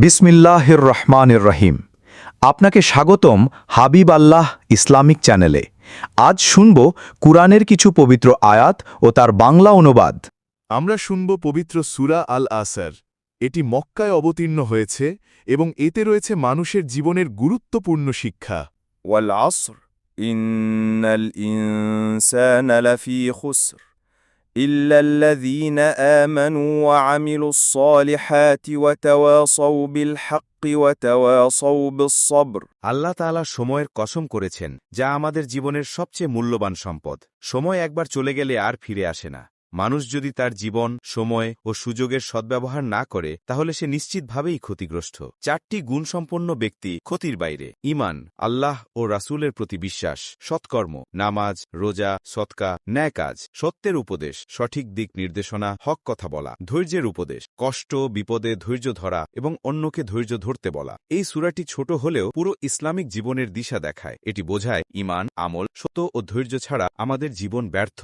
বিসমিল্লাহির রহমানির রহিম। আপনাকে স্বাগতম হাবিব আল্লাহ ইসলামিক চ্যানেলে। আজ শুনব কুরআনের কিছু পবিত্র আয়াত ও তার বাংলা অনুবাদ। আমরা শুনব পবিত্র সূরা আল আসর। এটি মক্কায় অবতীর্ণ হয়েছে এবং এতে রয়েছে মানুষের জীবনের গুরুত্বপূর্ণ শিক্ষা। والعصر إن الإنسان لفي خسر إلا الذين آمنوا وعملوا الصالحات وتواصوا بالحق وتواصوا بالصبر আল্লাহ তাআলা সময়ের কসম করেছেন, যা আমাদের জীবনের সবচেয়ে মূল্যবান সম্পদ। সময় একবার চলে গেলে আর ফিরে আসে না। মানুষ যদি তার জীবন, সময় ও সুযোগের সদ্ব্যবহার না করে, তাহলে সে নিশ্চিতভাবেই ক্ষতিগ্রস্ত। 4টি গুণসম্পন্ন ব্যক্তি ক্ষতির বাইরে: ঈমান, আল্লাহ ও রাসূলের প্রতি বিশ্বাস, সৎকর্ম, নামাজ, রোজা, সদকা, ন্যায় কাজ, সত্যের উপদেশ, সঠিক দিক নির্দেশনা, হক কথা বলা, ধৈর্যের উপদেশ, কষ্ট বিপদে ধৈর্য ধরা এবং অন্যকে ধৈর্য ধরতে বলা। এই সূরাটি ছোট হলেও পুরো ইসলামিক জীবনের দিশা দেখায়। এটি বোঝায় ঈমান, আমল, সত্য ও ধৈর্য ছাড়া আমাদের জীবন ব্যর্থ।